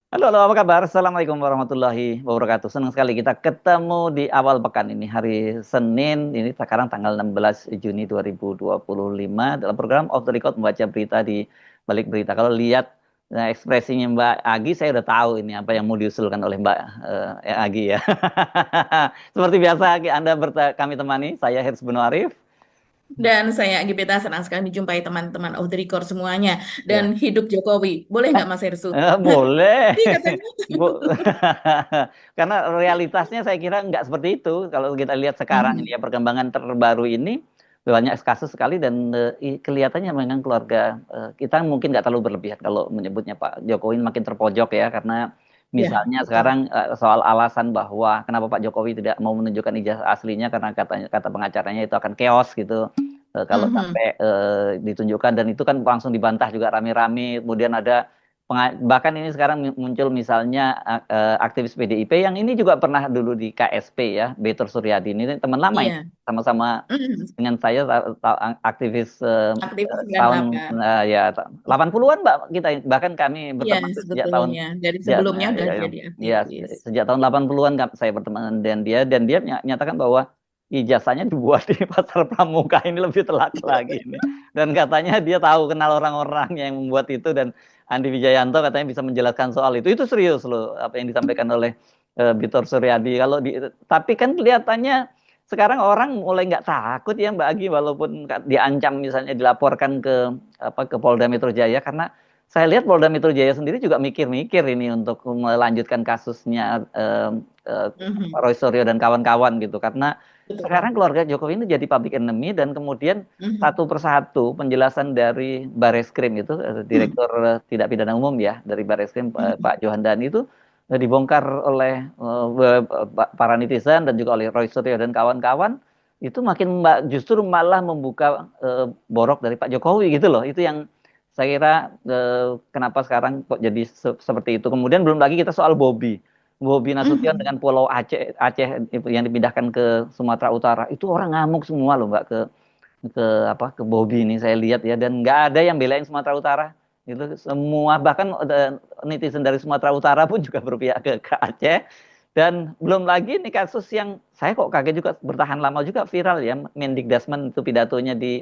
Halo, halo, apa kabar? Assalamualaikum warahmatullahi wabarakatuh. Senang sekali kita ketemu di awal pekan ini, hari Senin, ini sekarang tanggal 16 Juni 2025, dalam program Off the Record membaca berita di balik berita. Kalau lihat ekspresinya Mbak Agi, saya udah tahu ini apa yang mau diusulkan oleh Mbak Agi ya. Seperti biasa, kami temani, saya Hirs Benu Arif. Dan saya Gipita senang sekali dijumpai teman-teman of the record semuanya. Dan Ya. hidup Jokowi. Boleh nggak Mas Hersu? Boleh. Tapi katanya. Bu, karena realitasnya saya kira nggak seperti itu. Kalau kita lihat sekarang ini Mhm. ya perkembangan terbaru ini banyak kasus sekali dan kelihatannya memang keluarga kita mungkin nggak terlalu berlebihan kalau menyebutnya Pak Jokowi makin terpojok ya karena Ya, misalnya sekarang betul. soal alasan bahwa kenapa Pak Jokowi tidak mau menunjukkan ijazah aslinya karena kata pengacaranya itu akan chaos gitu. Kalau sampai Mhm. ditunjukkan dan itu kan langsung dibantah juga rame-rame. Kemudian ada bahkan ini sekarang muncul misalnya aktivis PDIP yang ini juga pernah dulu di KSP ya, Betor Suryadi ini teman lama ini Iya. sama-sama Mhm. dengan saya aktivis Aktivis tahun 98. ya 80-an Mbak kita bahkan kami Iya, berteman tuh sebetulnya. Dari sejak sebelumnya udah ya, ya, jadi ya, aktivis. sejak tahun 80-an saya berteman dan dia nyatakan bahwa ijazahnya dibuat di Pasar Pramuka ini lebih telak lagi ini. Dan katanya dia tahu kenal orang-orang yang membuat itu dan Andi Wijayanto katanya bisa menjelaskan soal itu. Itu serius loh apa yang disampaikan oleh Bitor Suryadi. Tapi kan kelihatannya sekarang orang mulai nggak takut ya Mbak Agi walaupun diancam misalnya dilaporkan ke Polda Metro Jaya karena saya lihat Polda Metro Jaya sendiri juga mikir-mikir ini untuk melanjutkan kasusnya Mhm. Roy Suryo dan kawan-kawan gitu karena sekarang Betul. keluarga Jokowi ini jadi public enemy dan kemudian Mhm. satu persatu penjelasan dari Bareskrim itu Mhm. Direktur Tidak Pidana Umum ya dari Bareskrim Pak Mhm. Johan Dani itu dibongkar oleh para netizen dan juga oleh Roy Suryo dan kawan-kawan itu justru malah membuka borok dari Pak Jokowi gitu loh. Itu yang saya kira kenapa sekarang kok jadi seperti itu. Kemudian belum lagi kita soal Bobi. Bobi Nasution Mhm. dengan Pulau Aceh yang dipindahkan ke Sumatera Utara itu orang ngamuk semua loh Mbak ke Bobi ini saya lihat ya dan nggak ada yang belain Sumatera Utara itu semua bahkan netizen dari Sumatera Utara pun juga berpihak ke Aceh dan belum lagi nih kasus yang saya kok kaget juga bertahan lama juga viral ya Mendikbudrismen itu pidatonya di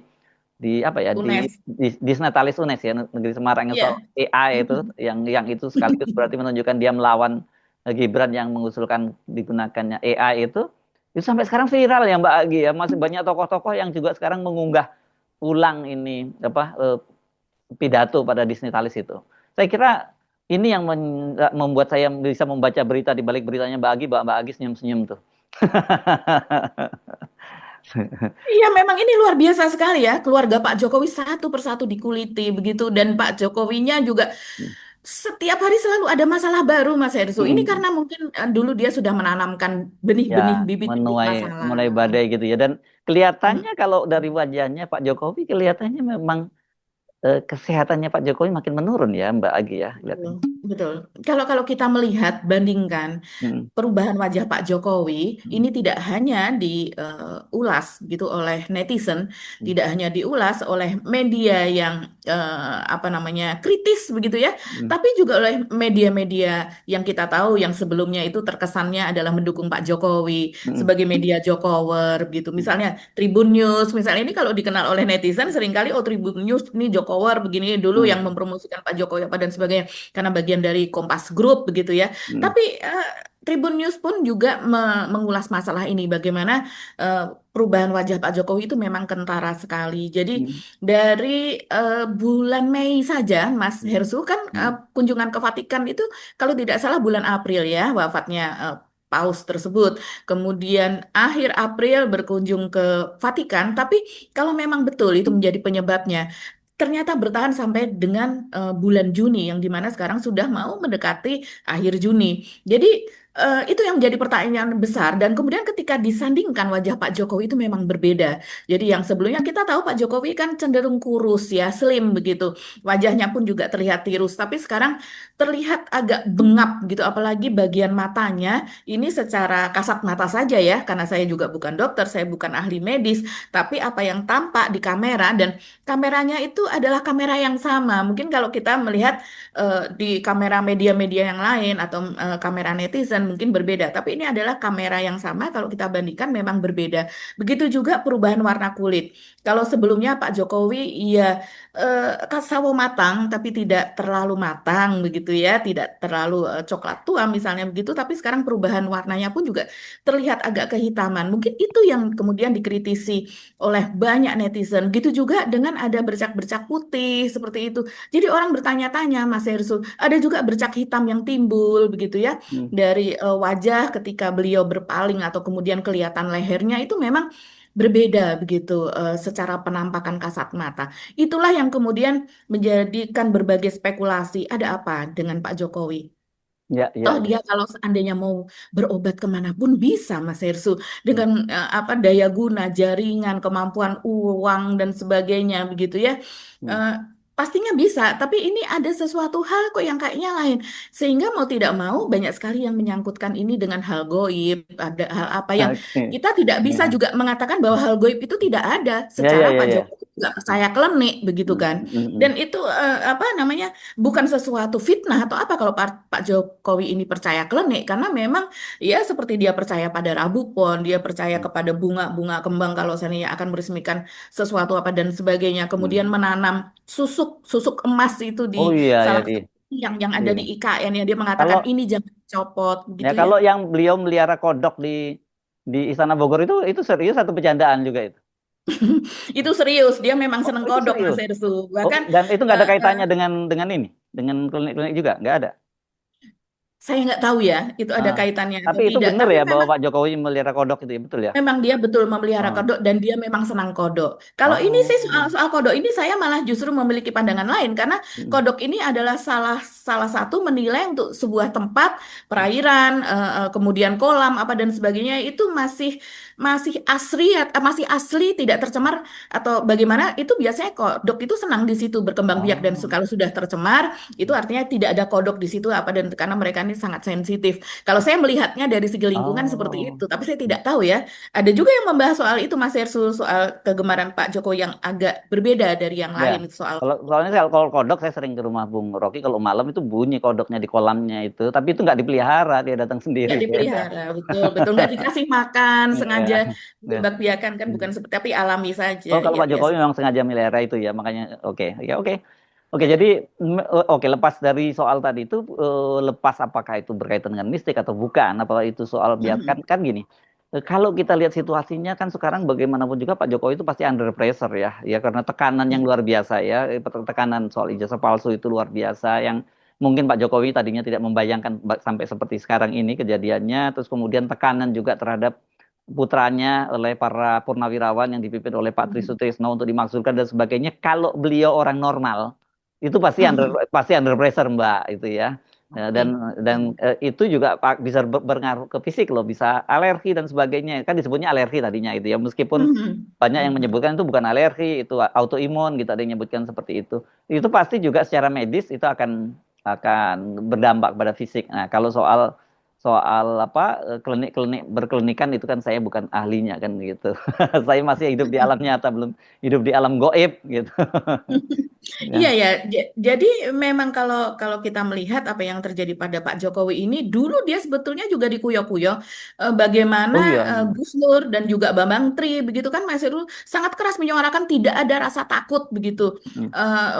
apa ya UNES. di Disnatalis UNES ya Negeri Semarang yang soal Iya. AI itu Mhm. yang itu sekaligus berarti menunjukkan dia melawan Gibran yang mengusulkan digunakannya AI itu sampai sekarang viral ya Mbak Agi ya masih banyak tokoh-tokoh yang juga sekarang mengunggah ulang ini pidato pada Disneytalis itu. Saya kira ini yang membuat saya bisa membaca berita di balik beritanya Mbak Agi senyum-senyum tuh. Iya, memang ini luar biasa sekali ya. Keluarga Pak Jokowi satu persatu dikuliti begitu. Dan Pak Jokowinya juga setiap hari selalu ada masalah baru, Mas Hersu. Ini karena mungkin dulu dia sudah menanamkan Ya, benih-benih, bibit-bibit menuai masalah. mulai badai gitu ya. Dan kelihatannya Mhm. kalau dari wajahnya Pak Jokowi kelihatannya memang kesehatannya Pak Jokowi makin menurun ya Mbak Agi ya Betul, kelihatannya. betul. Kalau kita melihat, bandingkan Hmm. perubahan wajah Pak Jokowi, Hmm. ini tidak hanya diulas gitu oleh netizen, Hmm. tidak hanya diulas oleh media yang apa namanya kritis begitu ya, Hmm. tapi juga oleh media-media yang kita tahu yang sebelumnya itu terkesannya adalah mendukung Pak Jokowi Hmm. sebagai media Jokower gitu. Hmm. Misalnya Tribun News, misalnya ini kalau dikenal oleh netizen seringkali oh Tribun News ini Jokower begini dulu yang Hmm. mempromosikan Pak Jokowi apa dan sebagainya karena bagian dari Kompas Group begitu ya. Hmm. Tapi Tribun News pun juga mengulas masalah ini bagaimana eh, perubahan wajah Pak Jokowi itu memang kentara sekali. Jadi Hmm. dari bulan Mei saja Mas Hmm. Hersu kan Hmm. kunjungan ke Vatikan itu kalau tidak salah bulan April ya wafatnya Paus tersebut. Kemudian akhir April berkunjung ke Vatikan, tapi kalau memang betul itu menjadi penyebabnya, ternyata bertahan sampai dengan bulan Juni yang dimana sekarang sudah mau mendekati akhir Juni. Jadi Itu yang menjadi pertanyaan besar dan kemudian ketika disandingkan wajah Pak Jokowi itu memang berbeda. Jadi yang sebelumnya kita tahu Pak Jokowi kan cenderung kurus ya, slim begitu. Wajahnya pun juga terlihat tirus, tapi sekarang terlihat agak bengap gitu apalagi bagian matanya ini secara kasat mata saja ya, karena saya juga bukan dokter, saya bukan ahli medis, tapi apa yang tampak di kamera dan kameranya itu adalah kamera yang sama. Mungkin kalau kita melihat di kamera media-media yang lain atau kamera netizen mungkin berbeda, tapi ini adalah kamera yang sama kalau kita bandingkan memang berbeda. Begitu juga perubahan warna kulit. Kalau sebelumnya Pak Jokowi ya sawo matang tapi tidak terlalu matang begitu ya, tidak terlalu coklat tua misalnya begitu, tapi sekarang perubahan warnanya pun juga terlihat agak kehitaman. Mungkin itu yang kemudian dikritisi oleh banyak netizen. Gitu juga dengan ada bercak-bercak putih seperti itu. Jadi orang bertanya-tanya, Mas Hersul, ada juga bercak hitam yang timbul begitu ya Hmm. dari wajah ketika beliau berpaling atau kemudian kelihatan lehernya itu memang berbeda begitu secara penampakan kasat mata. Itulah yang kemudian menjadikan berbagai spekulasi. Ada apa dengan Pak Jokowi? Ya, ya, Toh ya. dia kalau seandainya mau berobat kemanapun bisa, Mas Hersu, dengan apa daya guna, jaringan, kemampuan uang dan sebagainya begitu ya. Hmm. Eh, pastinya bisa, tapi ini ada sesuatu hal kok yang kayaknya lain. Sehingga mau tidak mau banyak sekali yang menyangkutkan ini dengan hal goib, ada hal apa yang Oke. kita tidak bisa juga mengatakan bahwa hal goib itu tidak ada. Ya, Secara ya, ya, Pak ya. Jokowi juga percaya klenik begitu Hmm, kan. hmm, hmm. Dan itu apa namanya? Bukan sesuatu fitnah atau apa kalau Pak Jokowi ini percaya klinik karena memang ya seperti dia percaya pada Rabu Pon, dia percaya Hmm. kepada bunga-bunga kembang kalau seandainya akan meresmikan sesuatu apa dan sebagainya. Hmm. Kemudian menanam susuk susuk emas itu di Oh iya, ya, salah iya. satu yang ada Iya. di IKN ya dia mengatakan Kalau ini jangan copot ya begitu ya. kalau yang beliau melihara kodok di Istana Bogor itu serius atau bercandaan juga itu? Itu serius, dia memang Oh, seneng itu kodok Mas serius. Ersu. Oh, Bahkan dan itu nggak ada eh, eh, kaitannya dengan ini, dengan klinik-klinik juga, nggak ada. saya nggak tahu ya itu ada Ah. kaitannya atau Tapi itu tidak, benar tapi ya bahwa memang Pak Jokowi melihara kodok itu ya, betul ya? memang dia betul memelihara Ah. kodok dan dia memang senang kodok. Kalau ini sih soal Oh. soal kodok ini saya malah justru memiliki pandangan lain karena Hmm. kodok ini adalah salah salah satu menilai untuk sebuah tempat perairan, kemudian kolam apa dan sebagainya itu masih masih asri masih asli tidak tercemar atau bagaimana itu biasanya kodok itu senang di situ berkembang biak dan Oh. kalau sudah tercemar itu artinya tidak ada kodok di situ apa dan karena mereka ini sangat sensitif. Kalau saya melihatnya dari segi lingkungan seperti Oh. itu, tapi saya tidak tahu ya. Ada juga yang membahas soal itu, Mas Hersul, soal kegemaran Pak Jokowi yang agak berbeda dari yang Ya, lain soal kalau soalnya kalau kodok saya sering ke rumah Bung Rocky kalau malam itu bunyi kodoknya di kolamnya itu, tapi itu nggak dipelihara, dia datang sendiri nggak beda. dipelihara, betul, betul nggak dikasih makan Iya. sengaja Ya. ditembak biakan kan bukan seperti tapi alami saja, Oh, kalau ya Pak biasa. Jokowi memang sengaja melihara itu ya, makanya oke. Ya, oke. Oke, jadi oke, lepas dari soal tadi itu lepas apakah itu berkaitan dengan mistik atau bukan, apakah itu soal biarkan Mm-mm. kan gini. Kalau kita lihat situasinya kan sekarang bagaimanapun juga Pak Jokowi itu pasti under pressure ya karena tekanan yang Ya. luar biasa ya, tekanan soal ijazah palsu itu luar biasa yang mungkin Pak Jokowi tadinya tidak membayangkan sampai seperti sekarang ini kejadiannya, terus kemudian tekanan juga terhadap putranya oleh para purnawirawan yang dipimpin oleh Pak Tri Mm-mm. Sutrisno untuk dimaksudkan dan sebagainya. Kalau beliau orang normal, itu pasti under pressure Mbak itu ya. Ya, Oke. itu juga bisa berpengaruh ke fisik loh, bisa alergi dan sebagainya. Kan disebutnya alergi tadinya itu ya, meskipun Mm-mm. banyak yang Mm-mm. menyebutkan itu bukan alergi, itu autoimun gitu, ada yang menyebutkan seperti itu. Itu pasti juga secara medis itu akan berdampak pada fisik. Nah, kalau soal soal apa klinik-klinik berkelinikan itu kan saya bukan ahlinya kan gitu. Saya masih hidup di alam nyata, belum hidup di alam goib gitu. Iya Ya. ya, jadi memang kalau kalau kita melihat apa yang terjadi pada Pak Jokowi ini, dulu dia sebetulnya juga dikuyok-kuyok bagaimana Oh iya. Gus Nur dan juga Bambang Tri begitu kan Mas Irul sangat keras menyuarakan tidak ada rasa takut begitu, Hmm.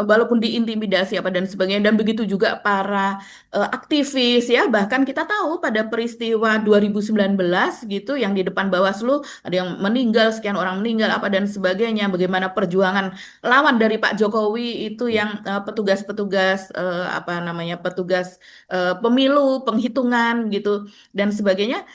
walaupun diintimidasi apa dan sebagainya dan begitu juga para aktivis ya bahkan kita tahu pada peristiwa 2019 gitu yang di depan Bawaslu ada yang meninggal sekian orang meninggal apa dan sebagainya, bagaimana perjuangan lawan dari Pak Jokowi itu yang petugas-petugas apa namanya petugas pemilu, penghitungan gitu dan sebagainya.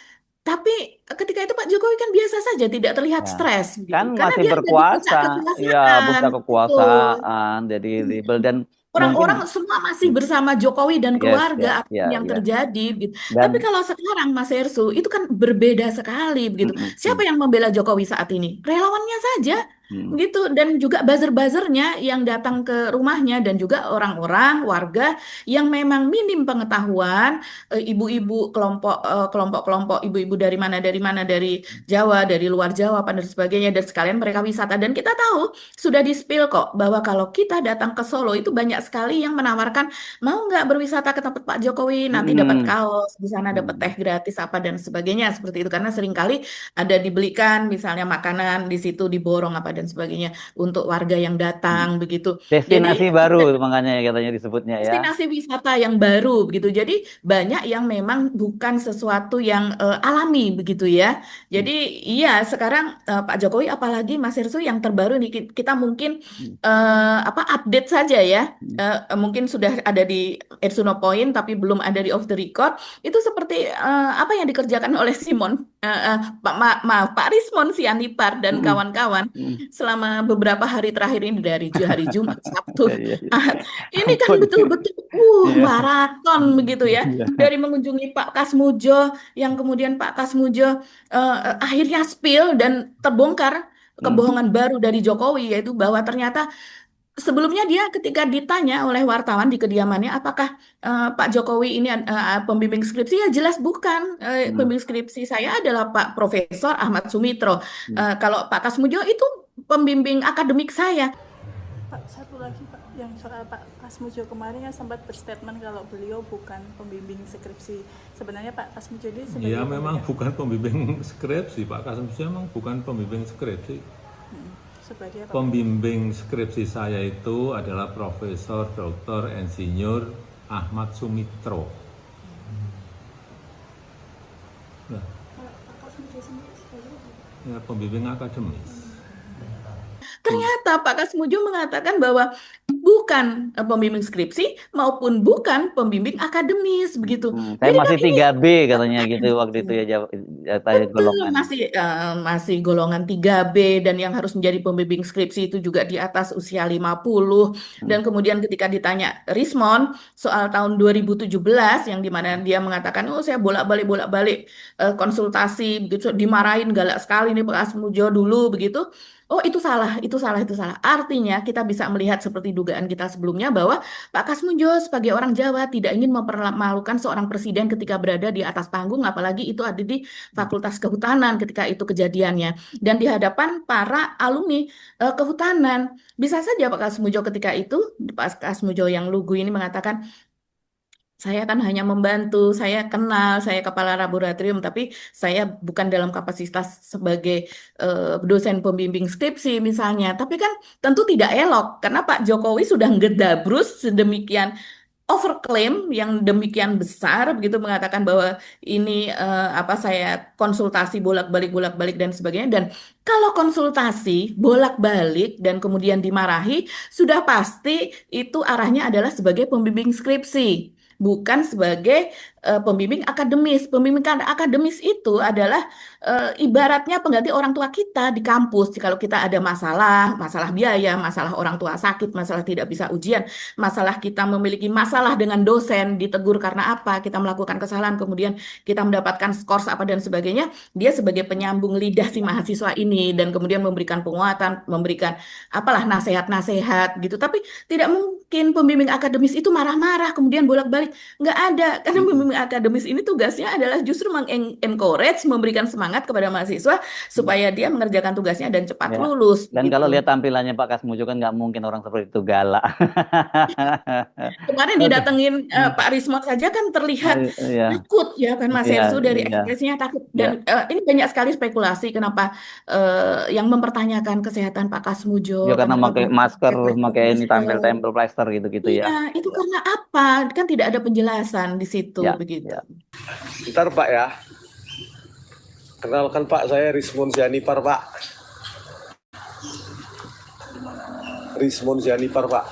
Tapi ketika itu Pak Jokowi kan biasa saja, tidak terlihat Ya. stres gitu, Kan karena masih dia ada di puncak berkuasa, ya kekuasaan, puncak betul. kekuasaan, jadi rebel dan mungkin orang-orang semua masih bersama Jokowi dan yes ya keluarga, ya apapun yang ya terjadi, gitu. Tapi dan kalau sekarang Mas Hersu itu kan berbeda sekali, begitu. mm, Siapa mm, yang membela Jokowi saat ini? Relawannya saja, mm, gitu. Dan juga buzzer-buzzernya yang datang ke rumahnya dan juga orang-orang warga yang memang minim pengetahuan, ibu-ibu kelompok-kelompok ibu-ibu dari mana dari Jawa, dari luar Jawa, dan sebagainya, dan sekalian mereka wisata. Dan kita tahu sudah di-spill kok bahwa kalau kita datang ke Solo itu banyak sekali yang menawarkan mau nggak berwisata ke tempat Pak Jokowi, nanti dapat mm, kaos, di sana dapat mm, teh gratis apa dan sebagainya seperti itu. Karena seringkali ada dibelikan misalnya makanan di situ diborong apa dan sebagainya untuk warga yang mm. datang begitu. Destinasi Jadi baru makanya katanya disebutnya ya. destinasi wisata yang baru begitu. Jadi banyak yang memang bukan sesuatu yang alami begitu ya. Mm, Jadi iya sekarang Pak Jokowi apalagi Mas Hirsu yang terbaru nih kita mungkin mm, apa update saja ya. mm, Mungkin sudah ada di Ersuno Point tapi belum ada di off the record. Itu seperti apa yang dikerjakan oleh Simon maaf Pak Rismon Sianipar dan mm, kawan-kawan mm. selama beberapa hari terakhir ini dari hari Jumat, Sabtu, Ya, ya, ya. Ahad. Ini kan Ampun. betul-betul Iya. maraton begitu ya. Iya. Dari mengunjungi Pak Kasmujo yang kemudian Pak Kasmujo akhirnya spill dan terbongkar Mm, kebohongan baru dari Jokowi yaitu bahwa ternyata sebelumnya dia ketika ditanya oleh wartawan di kediamannya apakah Pak Jokowi ini pembimbing skripsi ya jelas bukan. mm, Pembimbing skripsi saya adalah Pak Profesor Ahmad Sumitro. mm. Kalau Pak Kasmujo itu pembimbing akademik saya. Pak, satu lagi Pak, yang soal Pak Kasmujo kemarin kan sempat berstatement kalau beliau bukan pembimbing skripsi. Sebenarnya Pak Kasmujo ini sebagai Ya memang bukan pembimbing skripsi, Pak Kasmujo memang bukan pembimbing skripsi. sebagai apa? Pembimbing skripsi saya itu adalah Profesor Dr. Insinyur Ahmad Sumitro. Nah, Pak Kasmujo sendiri sebagai apa? ya, pembimbing akademis. Ternyata Pak Kasmujo mengatakan bahwa bukan pembimbing skripsi maupun bukan pembimbing akademis begitu. Saya Jadi kan masih ini 3B katanya gitu waktu itu ya jatah betul golongan. masih golongan 3B dan yang harus menjadi pembimbing skripsi itu juga di atas usia 50 Hmm, dan kemudian ketika ditanya Rismon soal tahun 2017 yang dimana dia mengatakan oh saya bolak-balik konsultasi begitu dimarahin galak sekali nih Pak Kasmujo dulu begitu. Oh itu salah, itu salah, itu salah. Artinya kita bisa melihat seperti dugaan kita sebelumnya bahwa Pak Kasmujo sebagai orang Jawa tidak ingin mempermalukan seorang presiden ketika berada di atas panggung, apalagi itu ada di Fakultas Kehutanan ketika itu kejadiannya. Dan di hadapan para alumni kehutanan. Bisa saja Pak Kasmujo ketika itu, Pak Kasmujo yang lugu ini mengatakan, saya kan hanya membantu, saya kenal, saya kepala laboratorium, tapi saya bukan dalam kapasitas sebagai dosen pembimbing skripsi misalnya. Tapi kan tentu tidak elok, karena Pak Jokowi sudah ngedabrus sedemikian overclaim yang demikian besar begitu mengatakan bahwa ini apa saya konsultasi bolak-balik dan sebagainya dan kalau konsultasi bolak-balik dan kemudian dimarahi sudah pasti itu arahnya adalah sebagai pembimbing skripsi bukan sebagai pembimbing akademis. Pembimbing akademis itu adalah ibaratnya pengganti orang tua kita di kampus. Kalau kita ada masalah biaya, masalah orang tua sakit, masalah tidak bisa ujian, masalah kita memiliki masalah dengan dosen, ditegur karena apa, kita melakukan kesalahan, kemudian kita mendapatkan skor apa dan sebagainya, dia sebagai penyambung lidah si mahasiswa ini dan kemudian memberikan penguatan, memberikan apalah nasihat-nasihat gitu. Tapi tidak mungkin pembimbing akademis itu marah-marah kemudian bolak-balik. Nggak ada, karena pembimbing akademis ini tugasnya adalah justru meng-encourage, memberikan semangat kepada mahasiswa hmm. supaya dia mengerjakan tugasnya dan cepat Ya. lulus Dan kalau lihat gitu. tampilannya Pak Kasmujo kan nggak mungkin orang seperti itu galak. Kemarin Oke. didatengin Hmm. Pak Rismon saja kan terlihat Iya, takut ya kan Mas iya, Hersu dari iya, ekspresinya takut iya. dan ini banyak sekali spekulasi kenapa yang mempertanyakan kesehatan Pak Ya Kasmujo, karena kenapa pakai butuh masker, pakai ini pressure. tempel plester gitu-gitu ya. Iya, itu Ya, karena apa? Kan tidak ada penjelasan di situ ya, begitu. ya. Bentar Pak ya. Kenalkan Pak, saya Rismon Sianipar Pak. Rismon Sianipar Pak.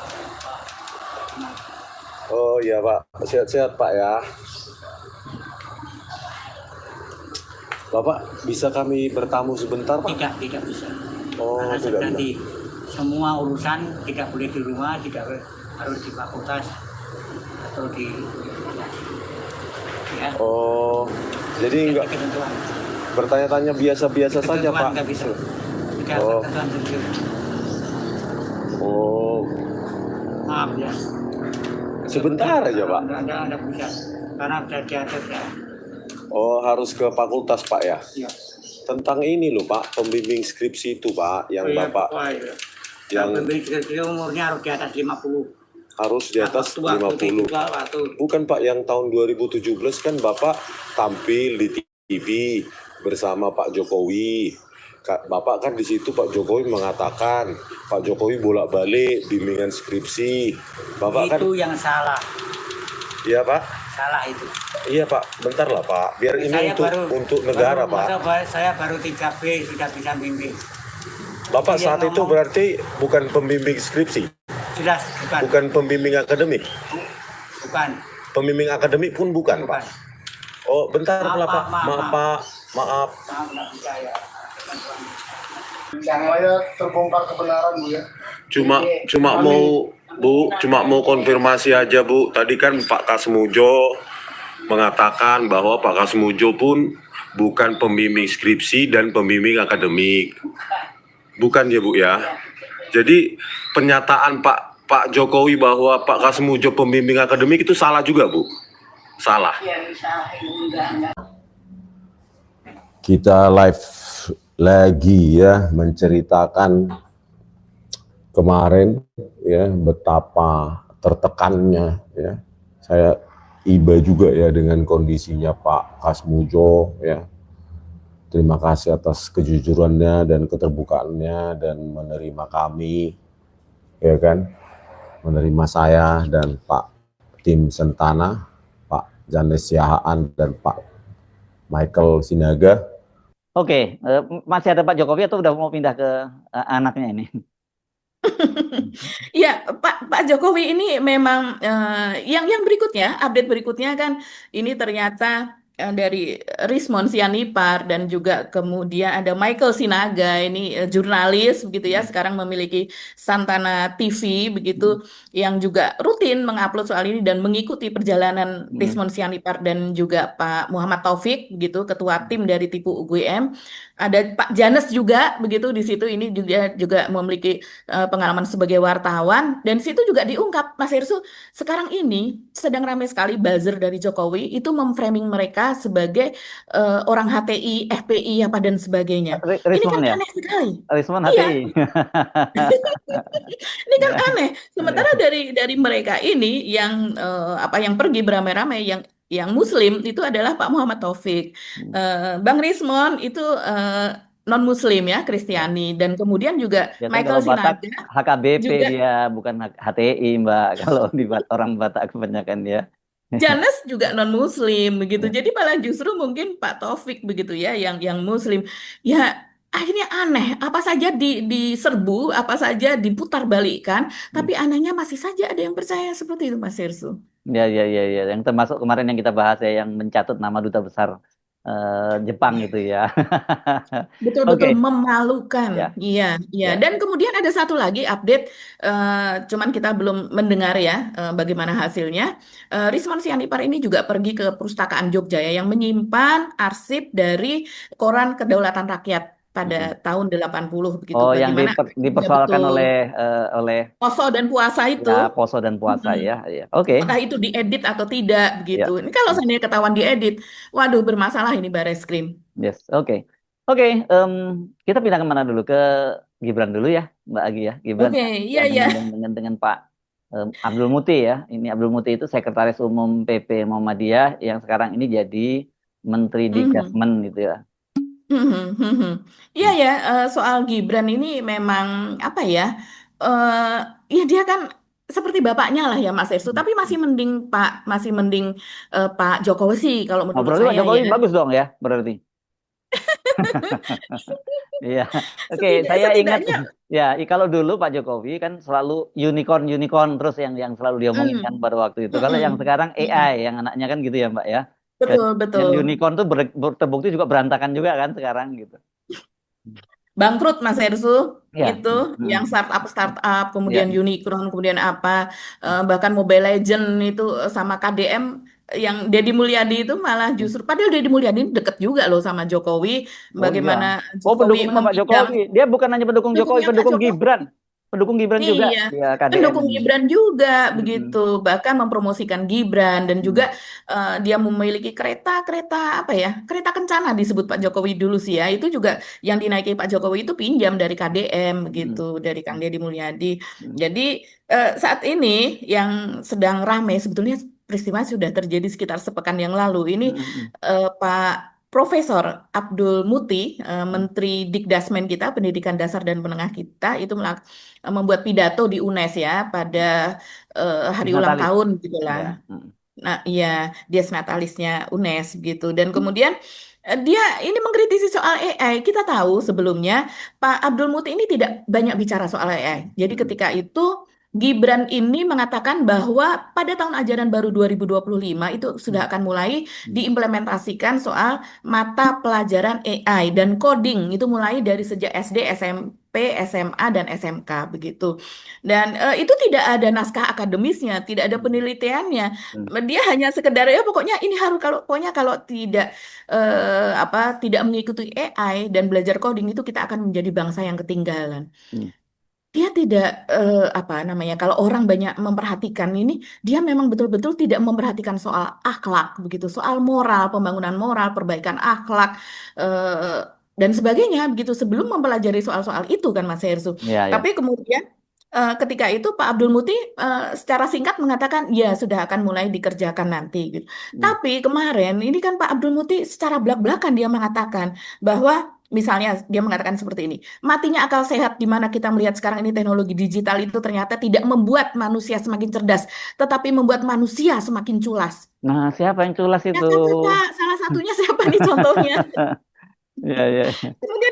Oh iya Pak, sehat-sehat Pak ya. Bapak bisa kami bertamu sebentar Pak? Tidak bisa. Oh Karena tidak. nanti semua urusan tidak boleh di rumah, tidak harus di fakultas atau di ya Oh, jadi enggak ketentuan bertanya-tanya biasa-biasa saja, ketentuan Pak. nggak bisa tidak Oh. ketentuan sendiri. Oh, Maaf ya. sebentar aja, Pak. Anda bisa karena sudah diatur ya. Oh, harus ke fakultas, Pak ya. Iya. Tentang ini loh, Pak, pembimbing skripsi itu, Pak, yang Bapak yang pembimbing skripsi umurnya harus di atas 50. harus di atas 50. Bukan, Pak, yang tahun 2017 kan Bapak tampil di TV bersama Pak Jokowi. Bapak kan di situ Pak Jokowi mengatakan Pak Jokowi bolak-balik bimbingan skripsi. Bapak kan Itu yang salah. Iya, Pak. Salah itu. Iya, Pak. Bentar lah, Pak. Biar ini Saya untuk negara, Pak. Saya baru 3B sudah bisa bimbing. Bapak Yang saat itu ngomong- berarti bukan pembimbing skripsi, Jelas bukan. bukan pembimbing akademik. Bukan. Pembimbing akademik pun bukan, Pak. Oh, bentar Maaf, lah, Pak. maaf, Maaf, maaf. Pak. Maaf. Maaf nggak bisa ya. Namanya terbongkar kebenaran, Bu ya. Cuma mau konfirmasi aja, Bu. Tadi kan Pak Kasmujo mengatakan bahwa Pak Kasmujo pun bukan pembimbing skripsi dan pembimbing akademik. Bukan ya, Bu ya. Jadi pernyataan Pak Jokowi bahwa Pak Kasmujo pembimbing akademik itu salah juga, Bu. Salah. Kita live lagi ya menceritakan kemarin ya betapa tertekannya ya. Saya iba juga ya dengan kondisinya Pak Kasmujo ya. Terima kasih atas kejujurannya dan keterbukaannya dan menerima kami ya kan. Menerima saya dan Pak Tim Sentana, Pak Janes Siahaan dan Pak Michael Sinaga. Oke, masih ada Pak Jokowi atau udah mau pindah ke anaknya ini? Ya, Pak Jokowi ini memang yang berikutnya, update berikutnya kan ini ternyata dari Rismon Sianipar dan juga kemudian ada Michael Sinaga ini jurnalis begitu ya, sekarang memiliki Santana TV begitu yang juga rutin mengupload soal ini dan mengikuti perjalanan Rismon Sianipar dan juga Pak Muhammad Taufik begitu, ketua tim dari Tipu UGM. Ada Pak Janes juga begitu di situ, ini juga memiliki pengalaman sebagai wartawan, dan situ juga diungkap Mas Irsu sekarang ini sedang ramai sekali buzzer dari Jokowi itu memframing mereka sebagai orang HTI, FPI apa dan sebagainya. Ini Rismon kan ya? aneh sekali. Rismon Iya. HTI. Ini kan aneh. Sementara dari mereka ini yang yang pergi beramai-ramai yang Muslim itu adalah Pak Muhammad Taufik, Bang Rismon itu non Muslim ya, Kristiani, dan kemudian juga Biasanya Michael kalau Batak Sinaga HKBP juga. dia, bukan HTI, Mbak. Kalau di orang Batak kebanyakan dia. Janes juga non Muslim begitu. Ya. Jadi malah justru mungkin Pak Taufik begitu ya yang Muslim. Ya akhirnya aneh, apa saja diserbu, apa saja diputar balikkan, tapi anehnya masih saja ada yang percaya seperti itu, Mas Irsu. Ya. Yang termasuk kemarin yang kita bahas ya, yang mencatut nama duta besar Jepang itu ya. Betul-betul Oke. memalukan. Ya. Iya. Ya. Dan kemudian ada satu lagi update, cuman kita belum mendengar ya bagaimana hasilnya. Rismon Sianipar ini juga pergi ke Perpustakaan Jogja ya, yang menyimpan arsip dari Koran Kedaulatan Rakyat pada tahun 80 begitu. Oh, yang Bagaimana dipersoalkan betul oleh Poso dan puasa itu. ya, Poso dan puasa ya. Oke. Apakah itu diedit atau tidak begitu. Ini kalau seandainya ketahuan diedit, waduh bermasalah ini Bareskrim. Yes, oke. Kita pindah kemana dulu? Ke Gibran dulu ya, Mbak Agi ya. Gibran Oke, ya, iya. dengan Pak Abdul Muti ya. Ini Abdul Muti itu Sekretaris Umum PP Muhammadiyah yang sekarang ini jadi Menteri di Kesmen gitu ya. Iya ya, soal Gibran ini memang apa ya? Ya dia kan seperti bapaknya lah ya Mas Irsu, tapi masih mending Pak Jokowi sih kalau menurut Berarti Pak saya Jokowi ya. bagus dong ya, berarti. Iya. Oke, saya ingat ya, kalau dulu Pak Jokowi kan selalu unicorn terus yang selalu diomongin kan pada waktu itu. Kalau yang sekarang AI, yang anaknya kan gitu ya, Mbak ya. Betul. Dan unicorn tuh terbukti juga berantakan juga kan sekarang gitu. bangkrut Mas Ersu Ya. itu yang startup Ya. kemudian unicorn kemudian apa bahkan Mobile Legend itu sama KDM yang Deddy Mulyadi itu malah justru padahal Deddy Mulyadi ini deket juga loh sama Jokowi Oh iya. bagaimana Oh, Jokowi pendukungnya Pak meminjam Jokowi. Dia bukan hanya pendukung Jokowi, dukungnya Pak pendukung Jokowi. Gibran. Pendukung Gibran juga Iya, dia KDM pendukung ini. Gibran juga begitu, Mm-mm. bahkan mempromosikan Gibran dan juga Mm. dia memiliki kereta apa ya, kereta kencana disebut Pak Jokowi dulu sih ya, itu juga yang dinaiki Pak Jokowi itu pinjam dari KDM begitu, Mm. dari Kang Deddy Mulyadi. Mm. Jadi saat ini yang sedang ramai sebetulnya peristiwa sudah terjadi sekitar sepekan yang lalu. Ini Mm. Pak Profesor Abdul Muti, Mm. Menteri Dikdasmen kita, Pendidikan Dasar dan Menengah kita, itu membuat pidato di UNES ya pada hari ulang Natalis. tahun gitu lah. Ya. Mm. Nah, iya, dia senatalisnya UNES gitu. Dan kemudian dia ini mengkritisi soal AI. Kita tahu sebelumnya Pak Abdul Muti ini tidak banyak bicara soal AI. Jadi Mm. ketika itu Gibran ini mengatakan bahwa pada tahun ajaran baru 2025 itu sudah akan mulai diimplementasikan soal mata pelajaran AI dan coding itu mulai dari sejak SD, SMP, SMA dan SMK begitu. Dan itu tidak ada naskah akademisnya, tidak ada penelitiannya. Mm. Dia hanya sekedar ya pokoknya ini harus kalau pokoknya kalau tidak tidak mengikuti AI dan belajar coding itu kita akan menjadi bangsa yang ketinggalan. Mm. Dia tidak apa namanya kalau orang banyak memperhatikan ini dia memang betul-betul tidak memperhatikan soal akhlak begitu, soal moral, pembangunan moral, perbaikan akhlak eh, dan sebagainya begitu sebelum mempelajari soal-soal itu kan Mas Hersu. Ya, ya. Tapi kemudian ketika itu Pak Abdul Muti secara singkat mengatakan ya sudah akan mulai dikerjakan nanti gitu. Mm. Tapi kemarin ini kan Pak Abdul Muti secara belak-belakan dia mengatakan bahwa misalnya dia mengatakan seperti ini. Matinya akal sehat di mana kita melihat sekarang ini teknologi digital itu ternyata tidak membuat manusia semakin cerdas, tetapi membuat manusia semakin culas. Nah, siapa yang culas Ya itu? siapa Pak? Salah satunya siapa nih contohnya? Ya, ya. Kemudian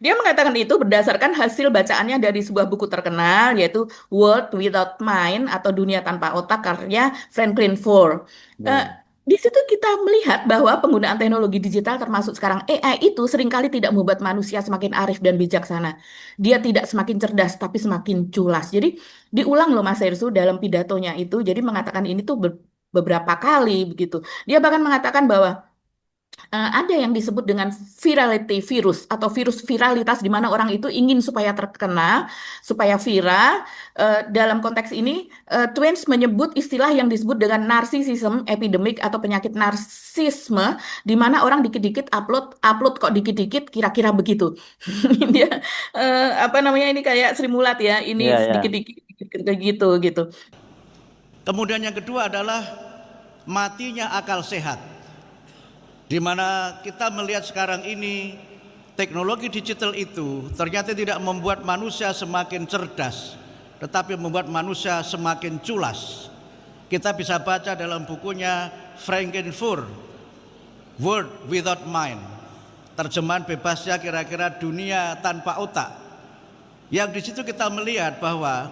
dia mengatakan itu berdasarkan hasil bacaannya dari sebuah buku terkenal yaitu World Without Mind atau Dunia Tanpa Otak karya Franklin Foer. Eh, Hmm. di situ kita melihat bahwa penggunaan teknologi digital termasuk sekarang AI itu seringkali tidak membuat manusia semakin arif dan bijaksana. Dia tidak semakin cerdas tapi semakin culas. Jadi diulang loh Mas Hersu dalam pidatonya itu. Jadi mengatakan ini tuh beberapa kali begitu. Dia bahkan mengatakan bahwa ada yang disebut dengan virality virus atau virus viralitas di mana orang itu ingin supaya terkenal, supaya viral. Dalam konteks ini, Twins menyebut istilah yang disebut dengan narcissism epidemic atau penyakit narsisme, di mana orang dikit-dikit upload, upload kok dikit-dikit, kira-kira begitu. Dia apa namanya ini kayak Sri Mulat ya, ini Ya, ya. sedikit-dikit gitu gitu. Kemudian yang kedua adalah matinya akal sehat. Di mana kita melihat sekarang ini teknologi digital itu ternyata tidak membuat manusia semakin cerdas, tetapi membuat manusia semakin culas. Kita bisa baca dalam bukunya Franklin Foer, World Without Mind. Terjemahan bebasnya kira-kira dunia tanpa otak. Yang di situ kita melihat bahwa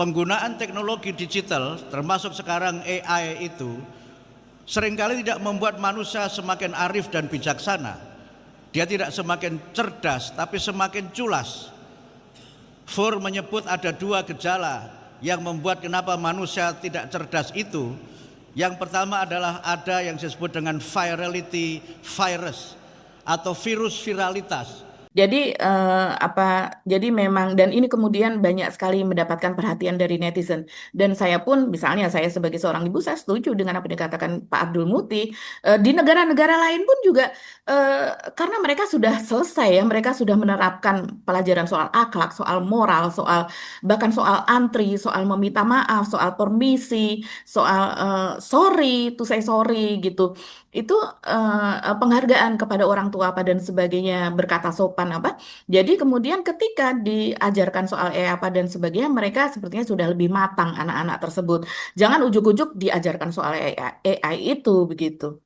penggunaan teknologi digital termasuk sekarang AI itu seringkali tidak membuat manusia semakin arif dan bijaksana. Dia tidak semakin cerdas tapi semakin culas. Foer menyebut ada dua gejala yang membuat kenapa manusia tidak cerdas itu. Yang pertama adalah ada yang disebut dengan virality virus atau virus viralitas. Jadi jadi memang dan ini kemudian banyak sekali mendapatkan perhatian dari netizen dan saya pun misalnya saya sebagai seorang ibu saya setuju dengan apa yang dikatakan Pak Abdul Muti. Di negara-negara lain pun juga karena mereka sudah selesai ya mereka sudah menerapkan pelajaran soal akhlak, soal moral, soal bahkan soal antri, soal meminta maaf, soal permisi, soal sorry to say sorry gitu. Itu penghargaan kepada orang tua apa dan sebagainya berkata sopan apa. Jadi kemudian ketika diajarkan soal apa dan sebagainya mereka sepertinya sudah lebih matang anak-anak tersebut. Jangan ujuk-ujuk diajarkan soal AI itu begitu.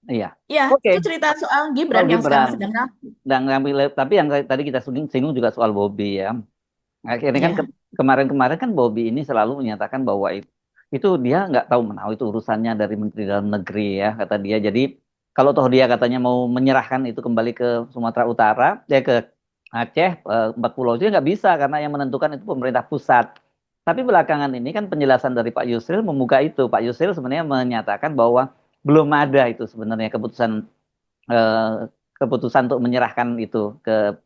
Iya. Ya, Oke. itu cerita soal Soal Gibran yang sekarang Gibran. sedang Dan tapi yang tadi kita singgung juga soal Bobby ya. Akhirnya kan ya. kemarin-kemarin kan Bobby ini selalu menyatakan bahwa itu dia nggak tahu menahu itu urusannya dari Menteri Dalam Negeri ya kata dia. Jadi kalau toh dia katanya mau menyerahkan itu kembali ke Sumatera Utara ya ke Aceh 4 pulau itu nggak bisa karena yang menentukan itu pemerintah pusat. Tapi belakangan ini kan penjelasan dari Pak Yusril membuka itu. Pak Yusril sebenarnya menyatakan bahwa belum ada itu sebenarnya eh, keputusan untuk menyerahkan itu ke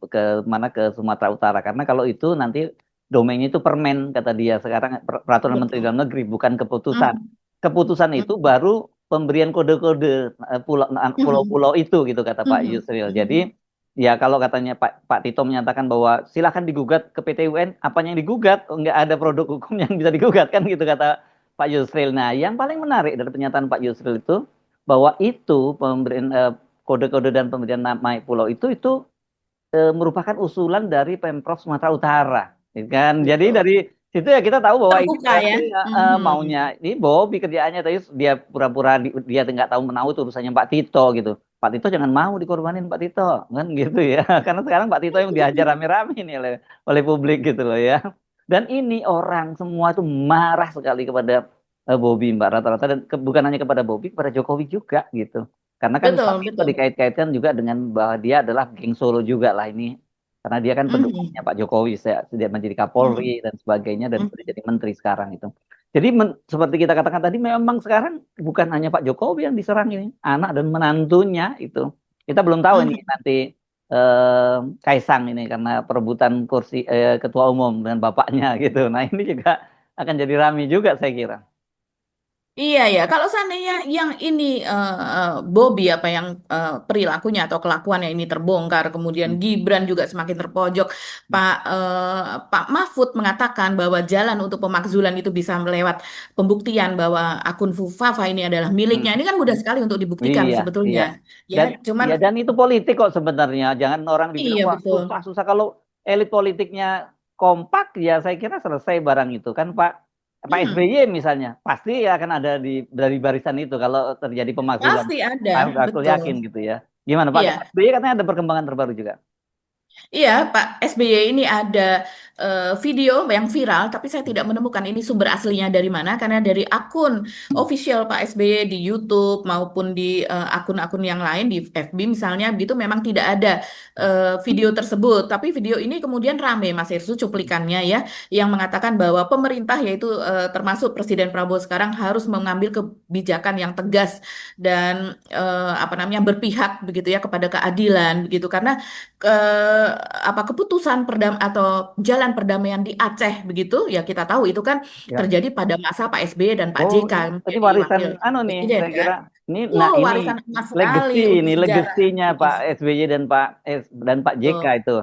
mana ke Sumatera Utara. Karena kalau itu nanti domainnya itu permen kata dia. Sekarang peraturan Menteri Betul. Dalam Negeri bukan keputusan. Mhm. Keputusan itu Mhm. baru pemberian kode-kode Mhm. pulau-pulau itu gitu kata Pak Mhm. Yusril. Jadi Mhm. ya kalau katanya Pak Tito menyatakan bahwa silakan digugat ke PT UN, apanya yang digugat? Oh, nggak ada produk hukum yang bisa digugat kan gitu kata Pak Yusril. Nah, yang paling menarik dari pernyataan Pak Yusril itu bahwa itu pemberian kode-kode dan pemberian nama pulau itu merupakan usulan dari Pemprov Sumatera Utara, ya kan? Jadi Betul. dari situ ya kita tahu bahwa ini Terbuka ya. berarti maunya Mhm. ini Bobby kerjaannya tadi dia pura-pura dia nggak tahu menahu itu urusannya Pak Tito gitu. Pak Tito jangan mau dikorbanin Pak Tito, kan gitu ya. Karena sekarang Pak Tito yang dihajar rame-rame nih oleh publik gitu loh ya. Dan ini orang semua tuh marah sekali kepada Bobby Mbak rata-rata dan bukan hanya kepada Bobby, kepada Jokowi juga gitu. Karena kan Pak Betul, Tito betul. dikait-kaitkan juga dengan bahwa dia adalah geng Solo juga lah ini. Karena dia kan pendukungnya Mhm. Pak Jokowi, dia menjadi Mhm. Kapolri dan sebagainya dan sudah Mhm. jadi menteri sekarang itu. Jadi seperti kita katakan tadi, memang sekarang bukan hanya Pak Jokowi yang diserang ini, anak dan menantunya itu. Kita belum tahu ini Mhm. nanti Kaisang ini karena perebutan kursi ketua umum dengan bapaknya gitu. Nah ini juga akan jadi ramai juga saya kira. Iya ya, kalau seandainya yang ini Bobby apa yang perilakunya atau kelakuannya ini terbongkar, kemudian Hmm. Gibran juga semakin terpojok, Pak Mahfud mengatakan bahwa jalan untuk pemakzulan itu bisa melewat pembuktian bahwa akun Fafa ini adalah Hmm. miliknya. Ini kan mudah sekali untuk dibuktikan Iya, sebetulnya, iya. ya. Dan Cuman ya dan itu politik kok sebenarnya. Jangan orang dibilang iya wah betul. susah-susah kalau elit politiknya kompak ya saya kira selesai barang itu kan Pak Hmm, SBY misalnya pasti ya akan ada dari barisan itu kalau terjadi pemakzulan. pasti ada, Aku betul. yakin gitu ya. Gimana Pak Iya. SBY katanya ada perkembangan terbaru juga. Iya, Pak SBY ini ada video yang viral, tapi saya tidak menemukan ini sumber aslinya dari mana, karena dari akun official Pak SBY di YouTube maupun di akun-akun yang lain di FB misalnya, begitu memang tidak ada video tersebut. Tapi video ini kemudian rame, Mas Irsu, cuplikannya ya, yang mengatakan bahwa pemerintah yaitu termasuk Presiden Prabowo sekarang harus mengambil kebijakan yang tegas dan apa namanya berpihak begitu ya kepada keadilan begitu, karena ke keputusan atau jalan perdamaian di Aceh begitu ya kita tahu itu kan Ya. terjadi pada masa Pak SBY dan Pak Oh, JK ini menjadi warisan wakil anu nih, presiden saya kan. kira ini nah Wow, ini warisan emas sekali legacy untuk ini sejarah legasinya Pak Indonesia. SBY dan Pak JK Betul. itu.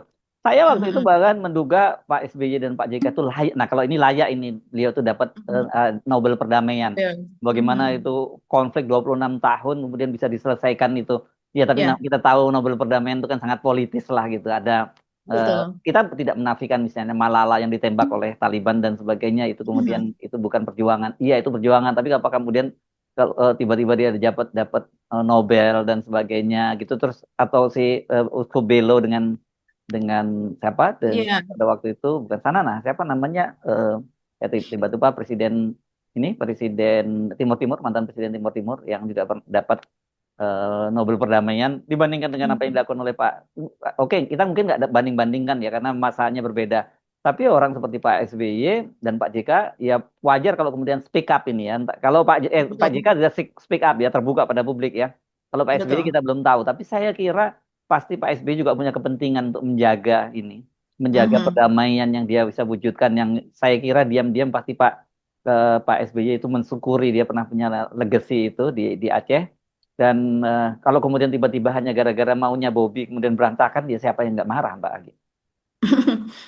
Saya waktu itu Mhm. bahkan menduga Pak SBY dan Pak JK itu layak. Nah, kalau ini layak ini beliau tuh dapat Mhm. Nobel perdamaian. Betul. Bagaimana itu Mhm. konflik 26 tahun kemudian bisa diselesaikan itu. Ya, tapi Ya, kita tahu Nobel perdamaian itu kan sangat politis lah gitu. betul. Kita tidak menafikan misalnya Malala yang ditembak oleh Taliban dan sebagainya itu kemudian Mhm. itu bukan perjuangan. Iya itu perjuangan, tapi apakah kemudian kalau tiba-tiba dia dapat dapat Nobel dan sebagainya gitu terus atau si Usko Belo dengan siapa Iya. pada waktu itu bukan sana nah siapa namanya ya tiba-tiba presiden Timur Timur mantan presiden Timur Timur yang juga dapat Nobel perdamaian dibandingkan dengan apa yang Mhm. dilakukan oleh Pak. Oke, kita mungkin nggak ada banding-bandingkan ya karena masanya berbeda. Tapi orang seperti Pak SBY dan Pak JK ya wajar kalau kemudian speak up ini ya. Kalau Pak JK Betul. sudah speak up ya terbuka pada publik ya. Kalau Pak SBY Betul. kita belum tahu, tapi saya kira pasti Pak SBY juga punya kepentingan untuk menjaga ini, menjaga Mhm. perdamaian yang dia bisa wujudkan yang saya kira diam-diam pasti Pak SBY itu mensyukuri dia pernah punya legacy itu di Aceh dan kalau kemudian tiba-tiba hanya gara-gara maunya Bobby kemudian berantakan, ya siapa yang nggak marah, Mbak Agi?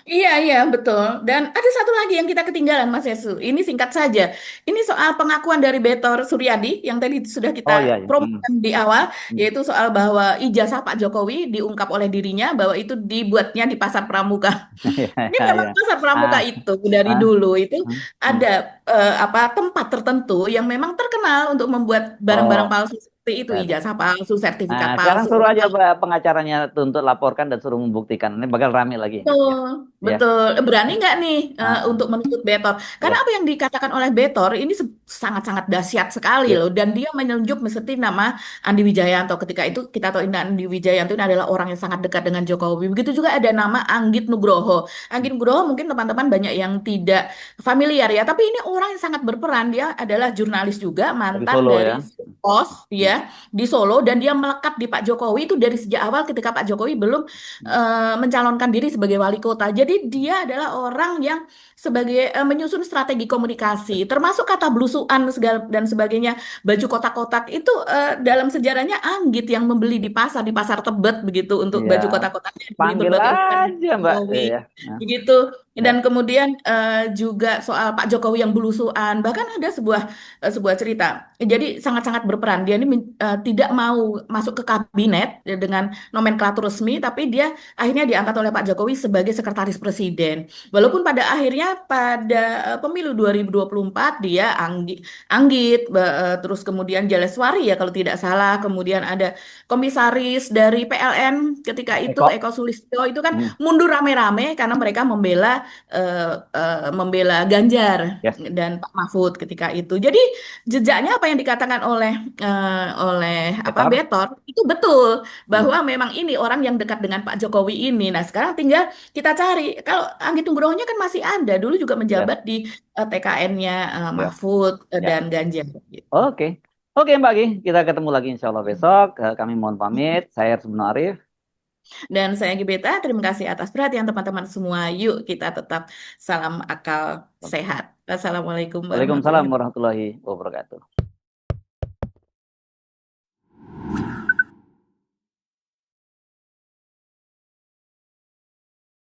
Iya, iya, betul. Dan ada satu lagi yang kita ketinggalan, Mas Yesu. Ini singkat saja. Ini soal pengakuan dari Betor Suryadi yang tadi sudah kita Oh iya, iya. promokan di awal, Hmm. yaitu soal bahwa ijazah Pak Jokowi diungkap oleh dirinya bahwa itu dibuatnya di Pasar Pramuka. Iya, Ini iya, memang iya. Pasar Pramuka Ah, itu dari ah, dulu itu hmm, hmm. ada tempat tertentu yang memang terkenal untuk membuat barang-barang Oh, palsu seperti itu, ya, ya. ijazah palsu, sertifikat Nah, sekarang palsu. suruh aja Pak pengacaranya tuntut laporkan dan suruh membuktikan. Ini bakal rame lagi. Betul. Ya. Betul. Berani nggak nih Ah, untuk menuntut Betor? Karena ya. apa yang dikatakan oleh Betor ini sangat-sangat dahsyat sekali Ya. loh. Dan dia menunjuk seperti nama Andi Wijayanto. Ketika itu kita tahu Andi Wijayanto ini adalah orang yang sangat dekat dengan Jokowi. Begitu juga ada nama Anggit Nugroho. Anggit Nugroho mungkin teman-teman banyak yang tidak familiar ya. Tapi ini orang yang sangat berperan. Dia adalah jurnalis juga, Dari mantan Solo dari ya. Pos ya di Solo. Dan dia melekat di Pak Jokowi itu dari sejak awal ketika Pak Jokowi belum mencalonkan diri sebagai wali kota. Jadi dia adalah orang yang sebagai menyusun strategi komunikasi, termasuk kata blusukan segala dan sebagainya, baju kotak-kotak itu dalam sejarahnya Anggit yang membeli di pasar Tebet begitu untuk Iya. baju kotak-kotaknya dibeli Panggil berbagai ukran aja Mbak. Jokowi Iya. Nah, begitu. ya. Dan kemudian juga soal Pak Jokowi yang belusuan, bahkan ada sebuah cerita. Jadi sangat-sangat berperan. Dia ini tidak mau masuk ke kabinet dengan nomenklatur resmi, tapi dia akhirnya diangkat oleh Pak Jokowi sebagai sekretaris presiden. Walaupun pada akhirnya pada pemilu 2024 dia Anggit, terus kemudian Jaleswari ya kalau tidak salah, kemudian ada komisaris dari PLN ketika itu Eko. Eko Sulistyo itu kan Hmm. mundur rame-rame karena mereka membela Ganjar Yes. dan Pak Mahfud ketika itu. Jadi jejaknya apa yang dikatakan oleh Betor. Betor itu betul Hmm. bahwa memang ini orang yang dekat dengan Pak Jokowi ini. Nah, sekarang tinggal kita cari. Kalau Anggit Nugrohonya kan masih ada, dulu juga Ya. menjabat di TKN-nya Ya. Mahfud Ya. dan Ganjar. Gitu. Oke. Oke Mbak Gi, kita ketemu lagi insya Allah besok. Kami mohon pamit. Saya Sebenarnya Arif. Dan saya Gibeta, terima kasih atas perhatian teman-teman semua. Yuk kita tetap salam akal sehat. Wassalamualaikum Waalaikumsalam warahmatullahi wabarakatuh. warahmatullahi wabarakatuh.